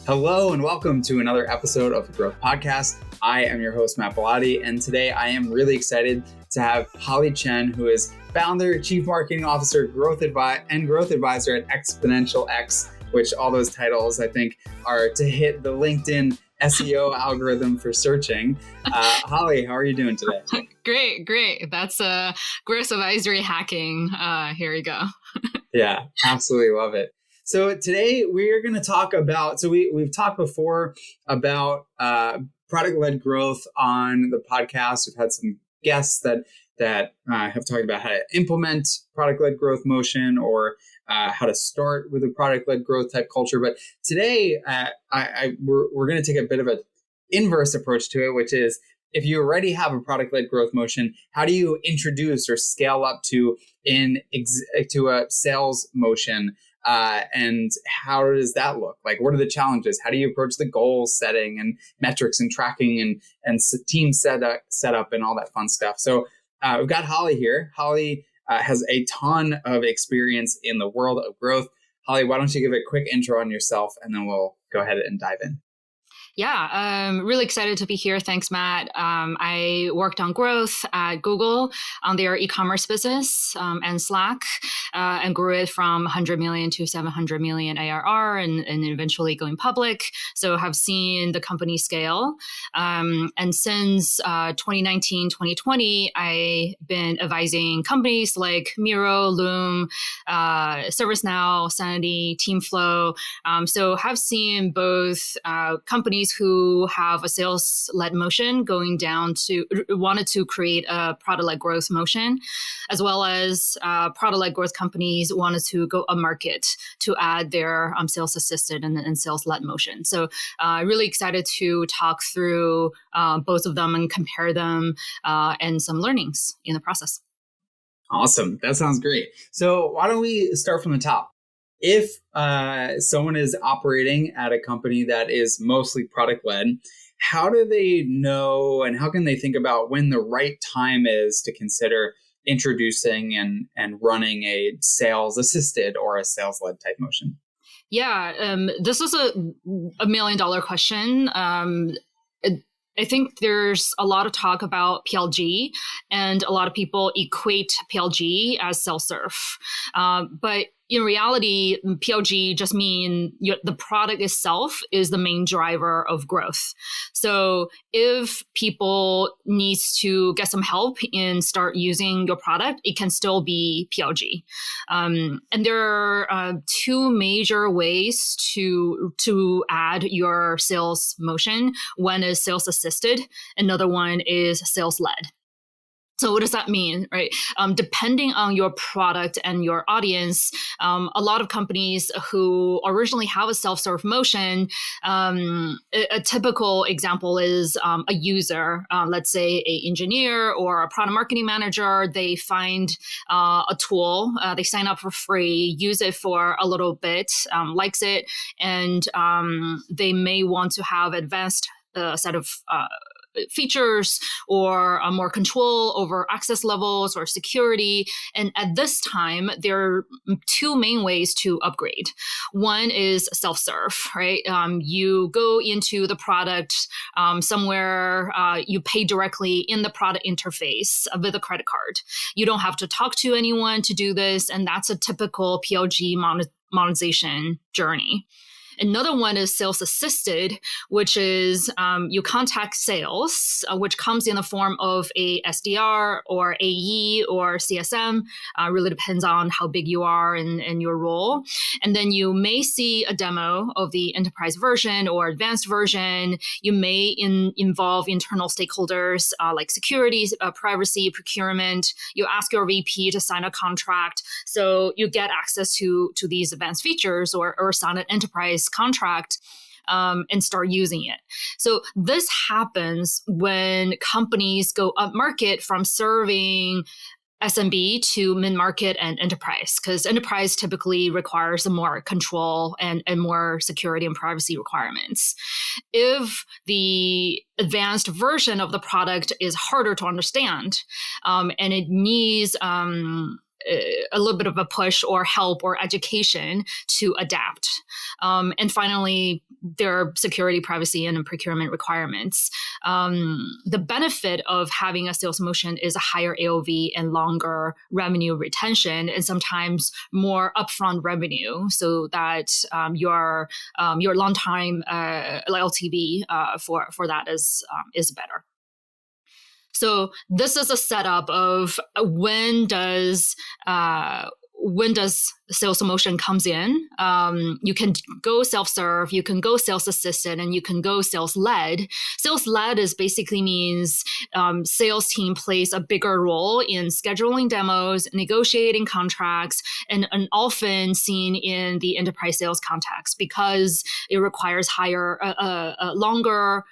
Hello and welcome to another episode of the Growth Podcast. I am your host, Matt Bellotti, and today I am really excited to have Holly Chen, who is founder, chief marketing officer, growth advisor at ExponentialX, which all those titles I think are to hit the LinkedIn SEO algorithm for searching. Holly, how are you doing today? Great. That's growth advisory hacking. Here we go. Yeah, absolutely love it. So today we're going to talk about, we've talked before about product-led growth on the podcast. We've had some guests that have talked about how to implement product-led growth motion or how to start with a product-led growth type culture. But today we're going to take a bit of an inverse approach to it, which is if you already have a product-led growth motion, how do you introduce or scale up to a sales motion? And how does that look? Like, what are the challenges? How do you approach the goal setting and metrics and tracking and team setup and all that fun stuff? So we've got Holly here. Holly has a ton of experience in the world of growth. Holly, why don't you give a quick intro on yourself and then we'll go ahead and dive in. Yeah, I'm really excited to be here. Thanks, Matt. I worked on growth at Google on their e-commerce business and Slack and grew it from 100 million to 700 million ARR and eventually going public. So have seen the company scale. And since 2019, 2020, I've been advising companies like Miro, Loom, ServiceNow, Sanity, Teamflow. So have seen both companies who have a sales-led motion going down to wanted to create a product-led growth motion, as well as product-led growth companies wanted to go up market to add their sales assisted and sales-led motion. So really excited to talk through both of them and compare them and some learnings in the process. Awesome. That sounds great. So why don't we start from the top? If someone is operating at a company that is mostly product-led, how do they know and how can they think about when the right time is to consider introducing and running a sales-assisted or a sales-led type motion? Yeah, this is a $1 million question. I think there's a lot of talk about PLG, and a lot of people equate PLG as self-serve. But in reality, PLG just means the product itself is the main driver of growth. So if people needs to get some help and start using your product, it can still be PLG. And there are two major ways to add your sales motion. One is sales assisted. Another one is sales led. So what does that mean, right? Depending on your product and your audience, a lot of companies who originally have a self-serve motion, a typical example is a user, let's say an engineer or a product marketing manager. They find a tool, they sign up for free, use it for a little bit, likes it, and they may want to have advanced set of features or more control over access levels or security. And at this time, there are two main ways to upgrade. One is self-serve, right? You go into the product somewhere, you pay directly in the product interface with a credit card. You don't have to talk to anyone to do this. And that's a typical PLG monetization journey. Another one is sales assisted, which is you contact sales, which comes in the form of a SDR or AE or CSM. Really depends on how big you are and your role. And then you may see a demo of the enterprise version or advanced version. You may involve internal stakeholders like security, privacy, procurement. You ask your VP to sign a contract. So you get access to these advanced features or sign an enterprise contract and start using it. So this happens when companies go up market from serving SMB to mid-market and enterprise, because enterprise typically requires more control and more security and privacy requirements. If the advanced version of the product is harder to understand and it needs a little bit of a push or help or education to adapt. And finally, there are security, privacy, and procurement requirements. The benefit of having a sales motion is a higher AOV and longer revenue retention, and sometimes more upfront revenue, so that your long time LTV for that is better. So this is a setup of when does sales motion comes in. You can go self-serve, you can go sales assistant, and you can go sales-led. Sales-led is basically means sales team plays a bigger role in scheduling demos, negotiating contracts, and often seen in the enterprise sales context because it requires longer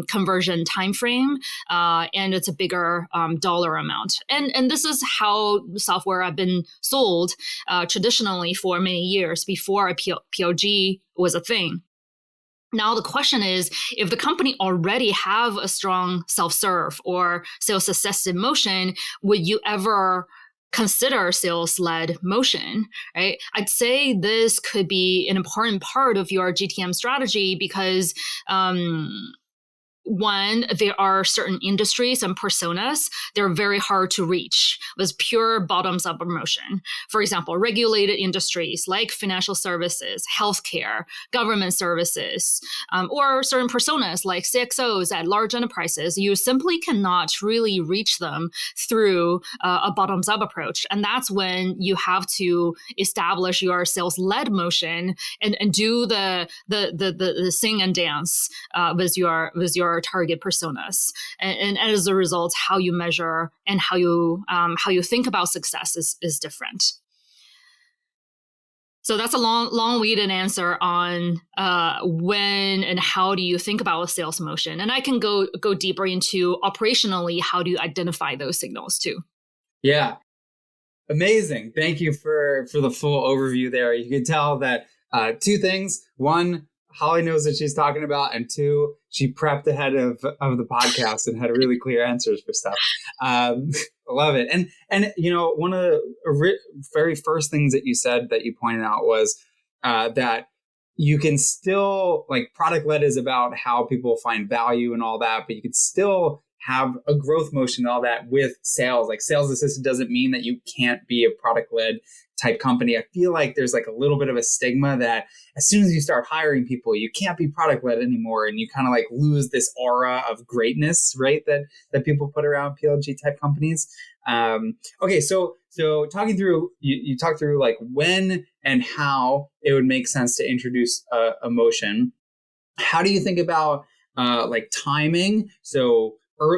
conversion time frame, and it's a bigger dollar amount. And this is how software have been sold traditionally for many years before a PLG was a thing. Now the question is, if the company already have a strong self-serve or sales-assisted motion, would you ever consider sales-led motion, right? I'd say this could be an important part of your GTM strategy because one, there are certain industries and personas, they're very hard to reach with pure bottoms-up promotion. For example, regulated industries like financial services, healthcare, government services, or certain personas like CXOs at large enterprises, you simply cannot really reach them through a bottoms-up approach. And that's when you have to establish your sales-led motion and do the sing and dance with your target personas, and as a result, how you measure and how you think about success is different. So that's a long-winded answer on when and how do you think about a sales motion, and I can go deeper into operationally how do you identify those signals too. Yeah, amazing. Thank you for the full overview there. You can tell that two things: one, Holly knows what she's talking about, and two, she prepped ahead of the podcast and had really clear answers for stuff. I love it. And one of the very first things that you said that you pointed out was that you can still, like, product led is about how people find value and all that, but you could still have a growth motion and all that with sales. Like, sales assistant doesn't mean that you can't be a product led type company. I feel like there's like a little bit of a stigma that as soon as you start hiring people, you can't be product led anymore, and you kind of like lose this aura of greatness, right? That people put around PLG type companies. Okay, so talking through, you talked through like when and how it would make sense to introduce a motion. How do you think about like timing? So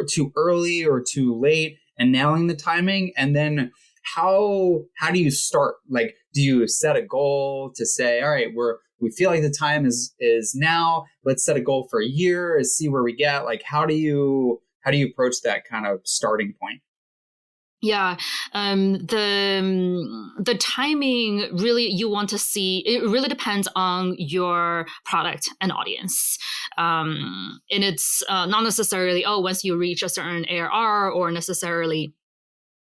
too early or too late, and nailing the timing, and then how do you start? Like, do you set a goal to say, all right, we feel like the time is now, let's set a goal for a year and see where we get? Like, how do you approach that kind of starting point? Yeah, the timing, really, you want to see, it really depends on your product and audience. And it's not necessarily, once you reach a certain ARR, or necessarily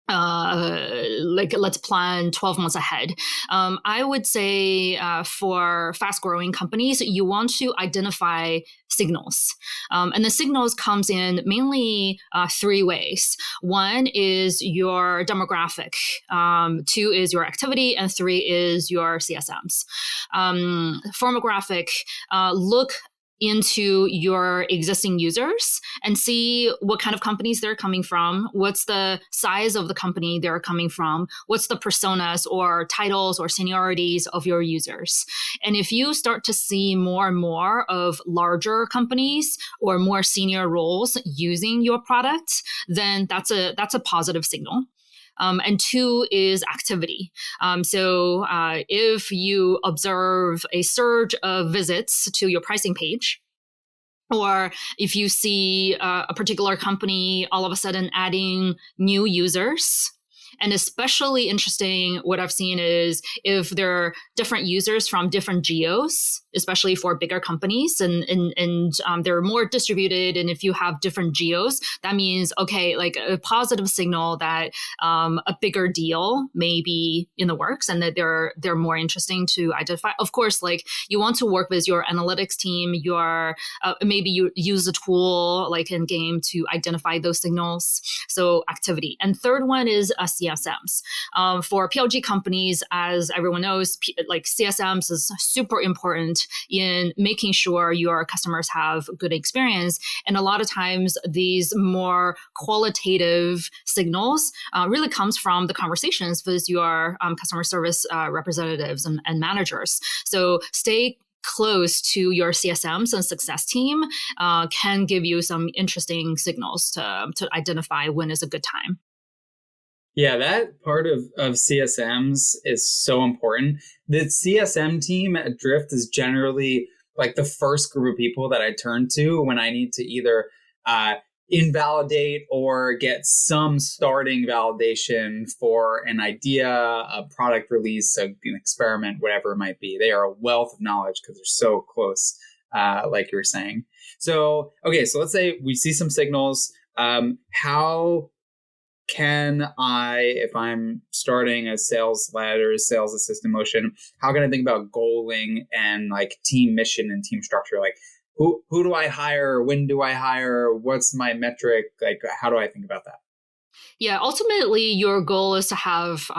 like let's plan 12 months ahead. I would say for fast growing companies, you want to identify signals. And the signals comes in mainly three ways. One is your demographic, two is your activity, and three is your CSMs. Firmographic, look into your existing users and see what kind of companies they're coming from, what's the size of the company they're coming from, what's the personas or titles or seniorities of your users. And if you start to see more and more of larger companies or more senior roles using your product, then that's a positive signal. And two is activity. So if you observe a surge of visits to your pricing page, or if you see a particular company all of a sudden adding new users, And especially interesting, what I've seen is if there are different users from different geos, especially for bigger companies, and they're more distributed. And if you have different geos, that means, okay, like a positive signal that a bigger deal may be in the works and that they're more interesting to identify. Of course, like you want to work with your analytics team, maybe you use a tool like in game to identify those signals. So activity. And third one is CSMs. For PLG companies, as everyone knows, like CSMs is super important in making sure your customers have good experience. And a lot of times these more qualitative signals really comes from the conversations with your customer service representatives and managers. So stay close to your CSMs and success team can give you some interesting signals to identify when is a good time. Yeah, that part of CSMs is so important. The CSM team at Drift is generally like the first group of people that I turn to when I need to either invalidate or get some starting validation for an idea, a product release, an experiment, whatever it might be. They are a wealth of knowledge because they're so close, like you were saying. So, okay, so let's say we see some signals. How can I, if I'm starting a sales led or a sales assistant motion, how can I think about goaling and like team mission and team structure? Like who do I hire? When do I hire? What's my metric? Like, how do I think about that? Yeah, ultimately, your goal is to have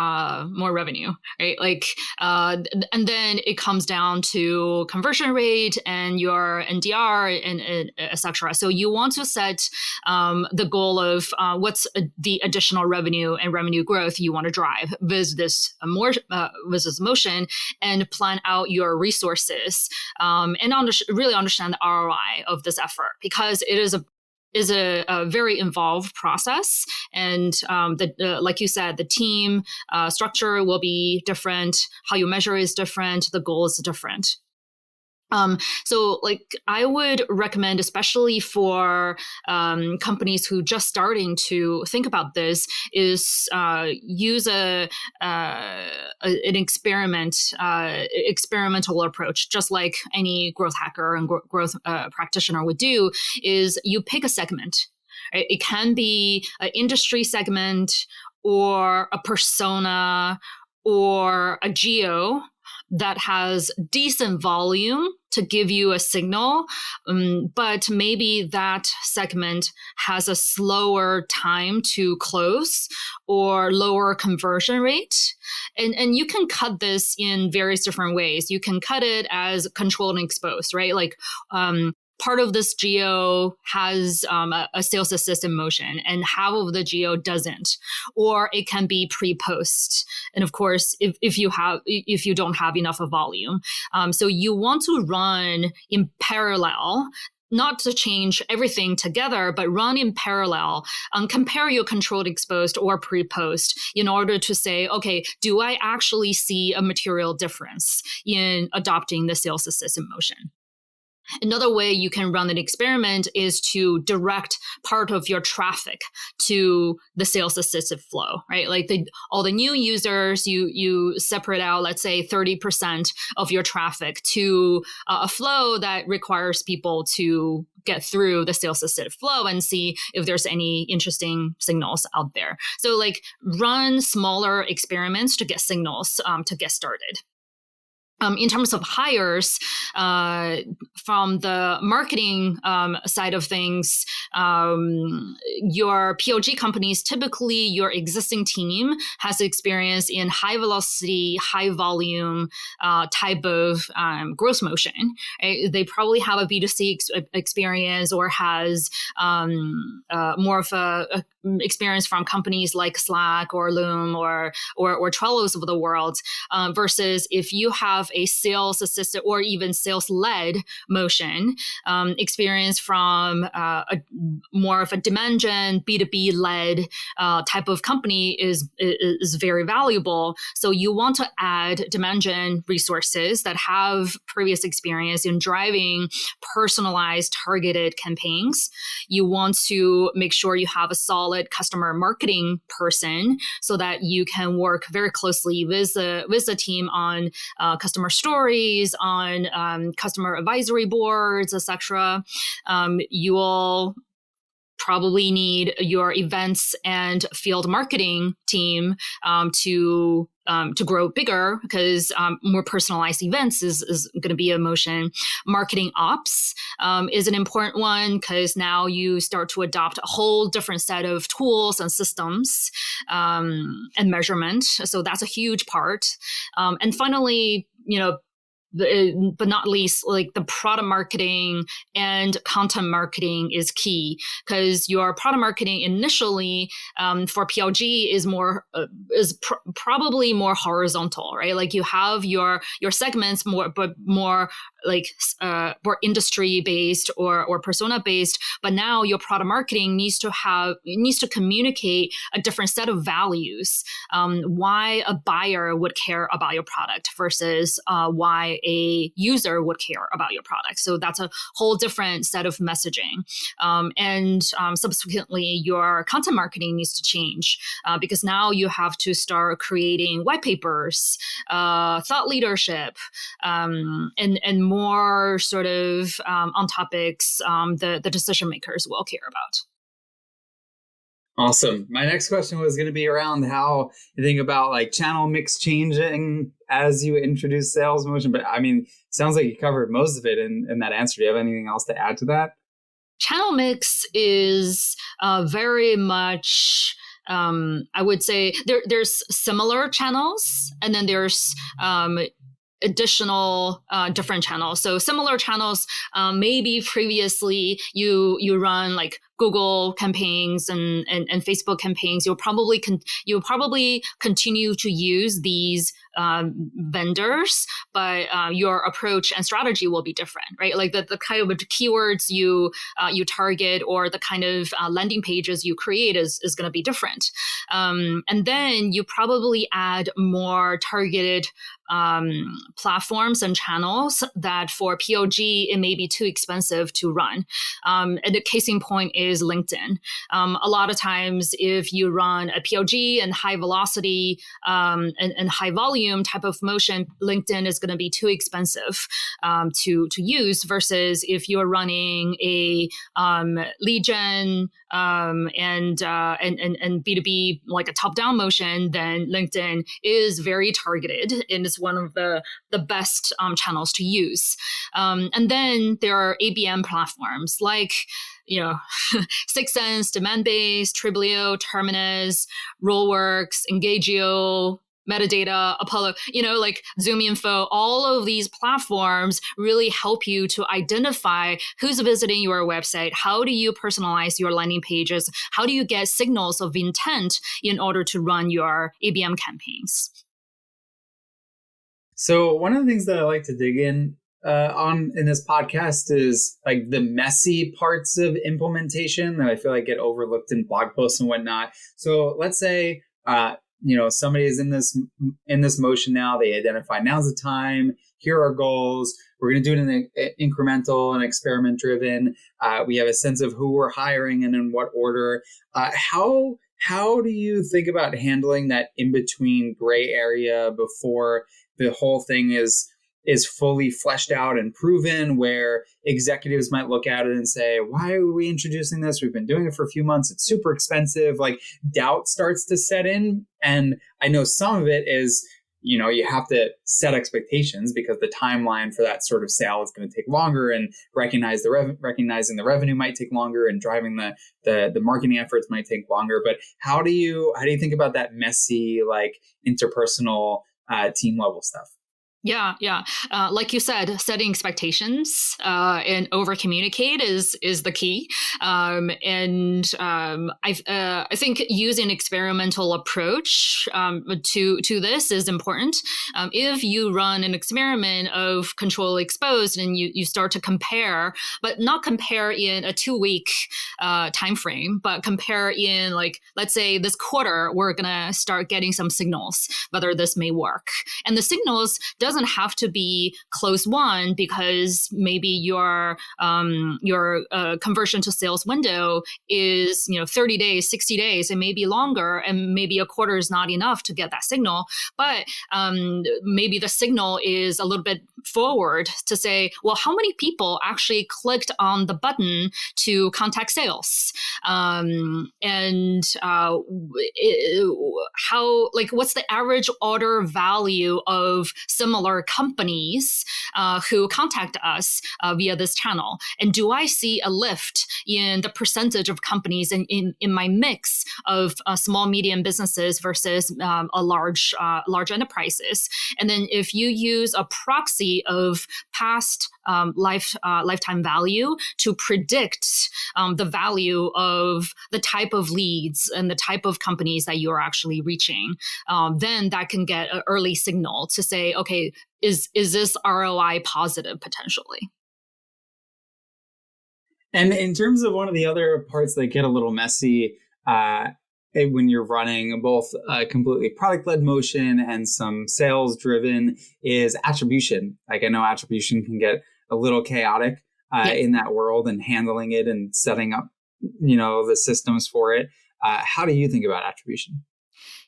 more revenue, right? Like, and then it comes down to conversion rate and your NDR and et cetera. So you want to set the goal of what's the additional revenue and revenue growth you want to drive with this motion, and plan out your resources and really understand the ROI of this effort, because it is a very involved process. And like you said, the team structure will be different. How you measure is different. The goal is different. So like I would recommend, especially for companies who just starting to think about this, is use an experimental approach, just like any growth hacker and growth practitioner would do. Is you pick a segment. Right? It can be an industry segment or a persona or a geo that has decent volume to give you a signal, but maybe that segment has a slower time to close or lower conversion rate. And you can cut this in various different ways. You can cut it as controlled and exposed, right? Like part of this geo has a sales assistant motion and half of the geo doesn't, or it can be pre-post. And of course, if you don't have enough of volume, so you want to run in parallel, not to change everything together, but run in parallel, compare your controlled exposed or pre-post in order to say, okay, do I actually see a material difference in adopting the sales assistant motion? Another way you can run an experiment is to direct part of your traffic to the sales assisted flow, right? Like all the new users, you separate out, let's say 30% of your traffic to a flow that requires people to get through the sales assisted flow and see if there's any interesting signals out there. So like run smaller experiments to get signals to get started. In terms of hires, from the marketing side of things, your PLG companies, typically your existing team has experience in high velocity, high volume type of growth motion. Right? They probably have a B2C experience or has more of a experience from companies like Slack or Loom or Trello's of the world, versus if you have a sales assistant or even sales led motion experience from more of a demand gen B2B led type of company is very valuable. So you want to add demand gen resources that have previous experience in driving personalized targeted campaigns. You want to make sure you have a solid solid customer marketing person so that you can work very closely with the team on customer stories, on customer advisory boards, etc. You will probably need your events and field marketing team to grow bigger, because more personalized events is going to be a motion. Marketing ops is an important one, because now you start to adopt a whole different set of tools and systems and measurement. So that's a huge part. And finally, but not least, like the product marketing and content marketing is key, because your product marketing initially for PLG is probably more horizontal, right? Like you have your segments more like more industry based or persona based, but now your product marketing needs to communicate a different set of values, why a buyer would care about your product versus why a user would care about your product. So that's a whole different set of messaging. And subsequently, your content marketing needs to change because now you have to start creating white papers, thought leadership, and more sort of on topics the decision makers will care about. Awesome. My next question was going to be around how you think about like channel mix changing as you introduce sales motion. But I mean, sounds like you covered most of it in that answer. Do you have anything else to add to that? Channel mix is very much, I would say there's similar channels, and then there's additional different channels. So similar channels, maybe previously you run like Google campaigns and Facebook campaigns. You'll probably continue to use these vendors, but your approach and strategy will be different, right? Like the kind of keywords you target or the kind of landing pages you create is going to be different. And then you probably add more targeted platforms and channels that for PLG, it may be too expensive to run. And the case in point is LinkedIn. A lot of times, if you run a PLG and high velocity and high volume type of motion, LinkedIn is going to be too expensive to use, versus if you're running a lead gen and B2B, like a top-down motion, then LinkedIn is very targeted and is one of the best channels to use. And then there are ABM platforms like, Sixth Sense, Demandbase, Triblio, Terminus, Rollworks, Engagio, Metadata, Apollo, like ZoomInfo. All of these platforms really help you to identify who's visiting your website. How do you personalize your landing pages? How do you get signals of intent in order to run your ABM campaigns? So one of the things that I like to dig in in this podcast is like the messy parts of implementation that I feel like get overlooked in blog posts and whatnot. So let's say somebody is in this motion now. They identify now's the time. Here are goals. We're going to do it in an incremental and experiment driven. We have a sense of who we're hiring and in what order. How do you think about handling that in between gray area before the whole thing is fully fleshed out and proven, where executives might look at it and say, why are we introducing this? We've been doing it for a few months. It's super expensive. Like doubt starts to set in. And I know some of it is, you have to set expectations because the timeline for that sort of sale is going to take longer, and recognizing the revenue might take longer, and driving the marketing efforts might take longer. But how do you think about that messy, like interpersonal team level stuff? Yeah. Like you said, setting expectations and over communicate is the key. I think using experimental approach to this is important. If you run an experiment of control exposed and you start to compare, but not compare in a 2-week time frame, but compare in, like, let's say this quarter, we're gonna start getting some signals whether this may work, and the signals doesn't have to be close won because maybe your conversion to sales window is 30 days, 60 days, and maybe longer, and maybe a quarter is not enough to get that signal. But maybe the signal is a little bit forward to say, well, how many people actually clicked on the button to contact sales? What's the average order value of similar companies who contact us via this channel? And do I see a lift in the percentage of companies in my mix of small, medium businesses versus a large enterprises? And then if you use a proxy of past lifetime value to predict the value of the type of leads and the type of companies that you're actually reaching, then that can get an early signal to say, okay, is this ROI positive potentially? And in terms of one of the other parts that get a little messy when you're running both a completely product-led motion and some sales-driven is attribution. Like, I know attribution can get a little chaotic in that world, and handling it and setting up, the systems for it. How do you think about attribution?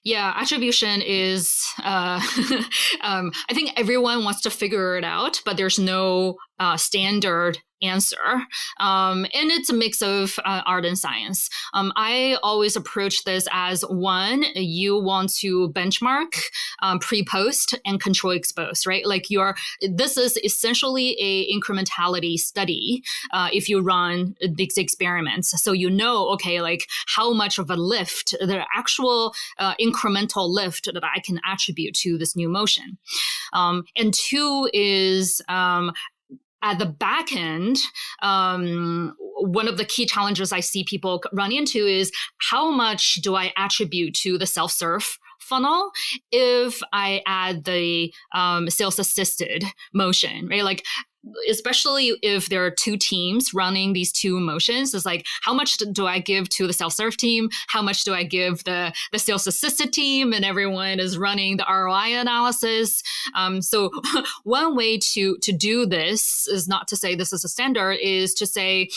Yeah, attribution is, I think everyone wants to figure it out, but there's no standard answer. And it's a mix of art and science. I always approach this as one, you want to benchmark, pre-post, and control expose, right? Like this is essentially a incrementality study if you run these experiments. So okay, like how much of a lift, the actual incremental lift that I can attribute to this new motion. And two is, at the back end, one of the key challenges I see people run into is how much do I attribute to the self-serve funnel if I add the sales assisted motion, right? Like, especially if there are two teams running these two motions, it's like, how much do I give to the self-serve team? How much do I give the sales assisted team? And everyone is running the ROI analysis. So one way to do this is not to say this is a standard, is to say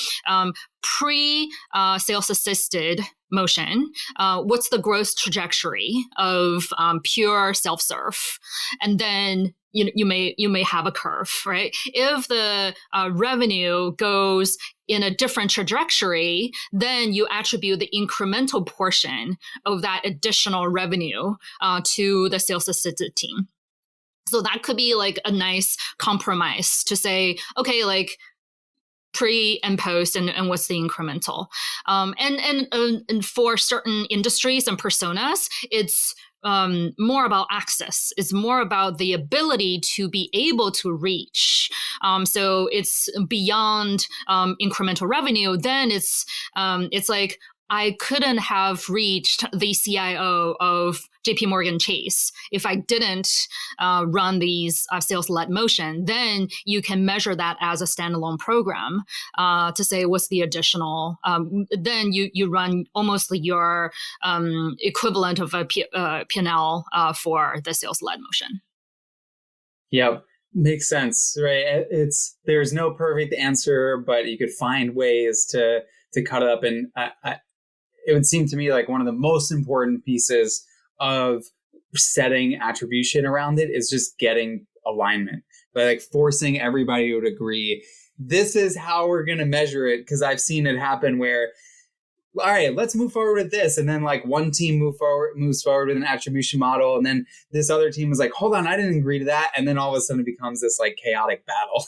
pre-sales assisted motion, what's the growth trajectory of pure self-serve? And then you may have a curve, right? If the revenue goes in a different trajectory, then you attribute the incremental portion of that additional revenue to the sales assisted team. So that could be like a nice compromise to say, okay, like pre and post, and what's the incremental. And for certain industries and personas, it's more about access. It's more about the ability to be able to reach. So it's beyond incremental revenue. Then it's like, I couldn't have reached the CIO of JP Morgan Chase if I didn't run these sales-led motion. Then you can measure that as a standalone program to say what's the additional. Then you run almost your equivalent of a P&L for the sales-led motion. Yep. Makes sense, right? There's no perfect answer, but you could find ways to cut it up. And it would seem to me like one of the most important pieces of setting attribution around it is just getting alignment, but like forcing everybody to agree, this is how we're going to measure it. Because I've seen it happen where, all right, let's move forward with this. And then like one team moves forward with an attribution model. And then this other team is like, hold on, I didn't agree to that. And then all of a sudden it becomes this like chaotic battle.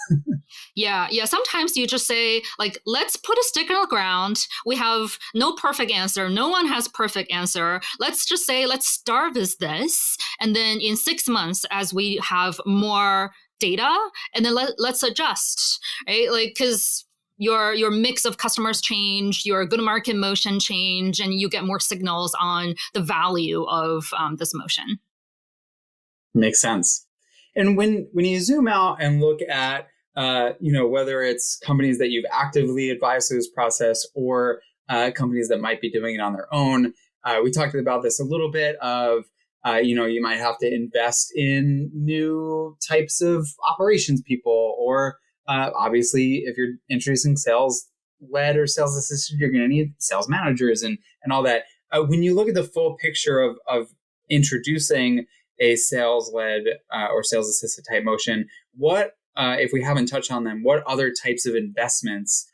Yeah. Sometimes you just say, like, let's put a stick in the ground. We have no perfect answer. No one has perfect answer. Let's just say, let's start with this. And then in 6 months, as we have more data, and then let's adjust, right? Like, because your mix of customers change, your go-to-market motion change, and you get more signals on the value of this motion. Makes sense. And when you zoom out and look at, whether it's companies that you've actively advised through this process or companies that might be doing it on their own, we talked about this a little bit of You might have to invest in new types of operations people, or obviously, if you're introducing sales led or sales assisted, you're going to need sales managers and all that. When you look at the full picture of introducing a sales led or sales assisted type motion, what if we haven't touched on them, what other types of investments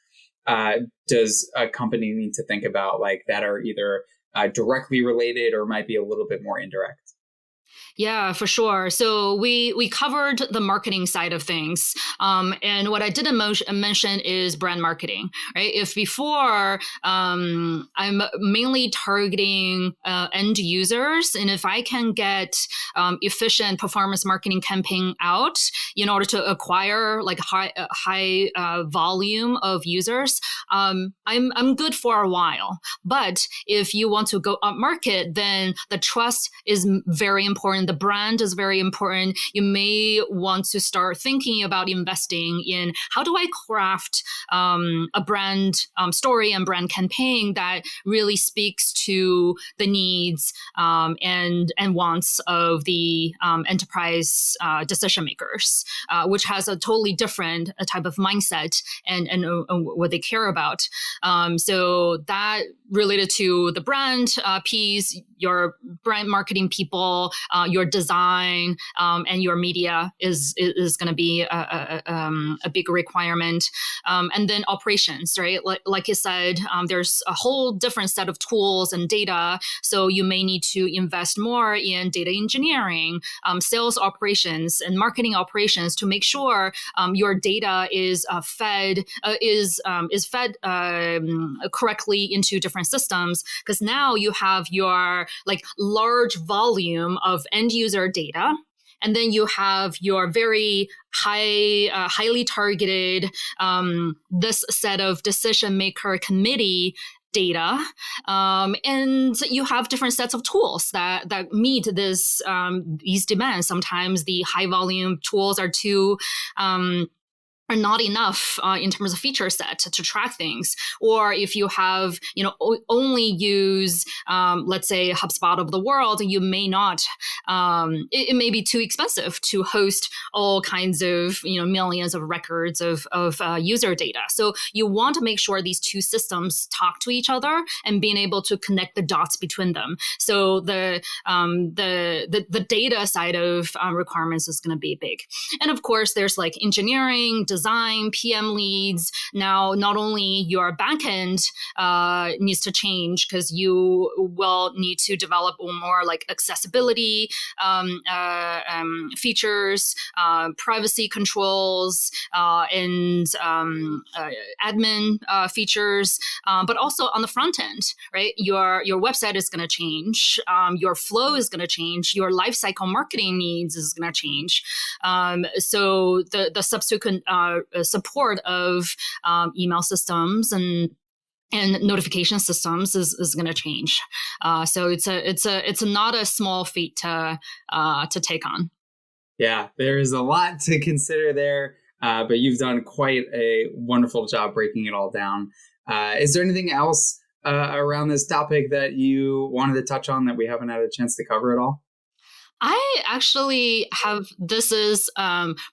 does a company need to think about, like that are either directly related or might be a little bit more indirect? Yeah, for sure. So we covered the marketing side of things, and what I didn't mention is brand marketing. Right? If before I'm mainly targeting end users, and if I can get efficient performance marketing campaign out in order to acquire like high volume of users, I'm good for a while. But if you want to go up market, then the trust is very important. The brand is very important. You may want to start thinking about investing in how do I craft a brand story and brand campaign that really speaks to the needs and wants of the enterprise decision makers, which has a totally different type of mindset and what they care about. So that related to the brand piece, your brand marketing people, your design, and your media is going to be a big requirement. And then operations, right? Like you said, there's a whole different set of tools and data. So you may need to invest more in data engineering, sales operations, and marketing operations to make sure your data is fed correctly into different systems. Because now you have your like large volume of end user data. And then you have your very highly targeted, this set of decision maker committee data, and you have different sets of tools that meet these demands. Sometimes the high volume tools are are not enough in terms of feature set to track things. Or if you have, only use, let's say, HubSpot of the world, you may not, it may be too expensive to host all kinds of, millions of records of user data. So you want to make sure these two systems talk to each other and being able to connect the dots between them. So the data side of requirements is going to be big. And of course, there's like engineering, design, PM leads. Now, not only your backend needs to change because you will need to develop more like accessibility features, privacy controls, and admin features, but also on the front end, right? Your website is going to change, your flow is going to change, your lifecycle marketing needs is going to change. So the subsequent support of email systems and notification systems is going to change. So it's not a small feat to take on. Yeah, there is a lot to consider there, but you've done quite a wonderful job breaking it all down. Is there anything else around this topic that you wanted to touch on that we haven't had a chance to cover at all? I actually have, this is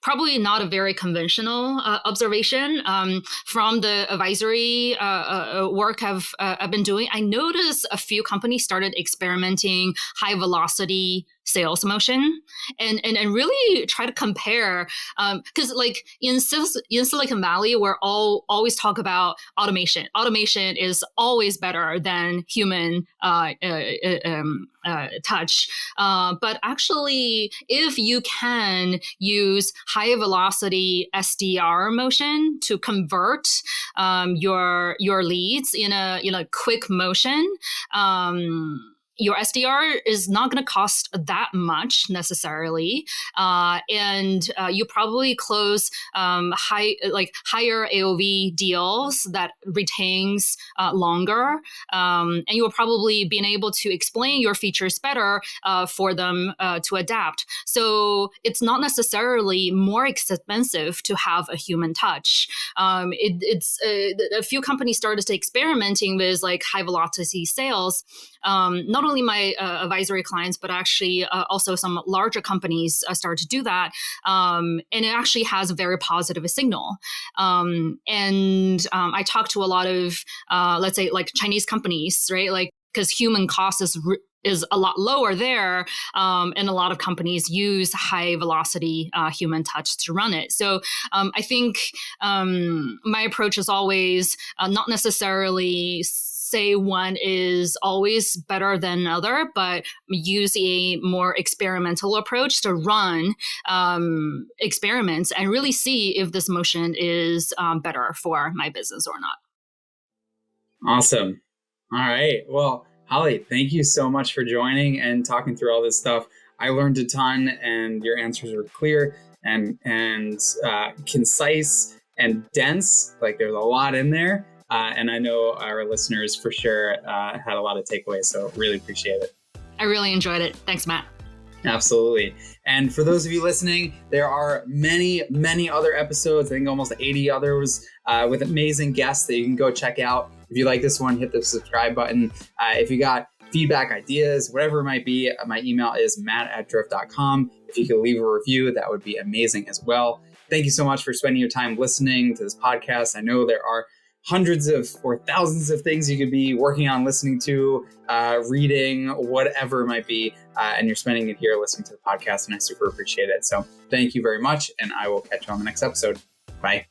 probably not a very conventional observation from the advisory work I've been doing. I noticed a few companies started experimenting high velocity sales motion and really try to compare, because like in Silicon Valley, we're always talk about automation. Automation is always better than human touch. But actually, if you can use high velocity SDR motion to convert your leads in a quick motion, your SDR is not going to cost that much necessarily, and you probably close higher AOV deals that retains longer, and you will probably be able to explain your features better for them to adapt. So it's not necessarily more expensive to have a human touch. It's a few companies started experimenting with like high velocity sales. Not only my advisory clients, but actually also some larger companies start to do that. And it actually has a very positive signal. I talk to a lot of, let's say, like Chinese companies, right? Like, because human cost is a lot lower there, and a lot of companies use high velocity human touch to run it. So I think my approach is always not necessarily say one is always better than another, but use a more experimental approach to run experiments and really see if this motion is better for my business or not. Awesome. All right. Well, Holly, thank you so much for joining and talking through all this stuff. I learned a ton, and your answers were clear and concise and dense. Like, there's a lot in there. And I know our listeners for sure had a lot of takeaways. So really appreciate it. I really enjoyed it. Thanks, Matt. Absolutely. And for those of you listening, there are many, many other episodes, I think almost 80 others with amazing guests that you can go check out. If you like this one, hit the subscribe button. If you got feedback, ideas, whatever it might be, my email is matt@drift.com. If you could leave a review, that would be amazing as well. Thank you so much for spending your time listening to this podcast. I know there are hundreds of or thousands of things you could be working on, listening to, reading, whatever it might be, and you're spending it here listening to the podcast, and I super appreciate it. So thank you very much, and I will catch you on the next episode. Bye.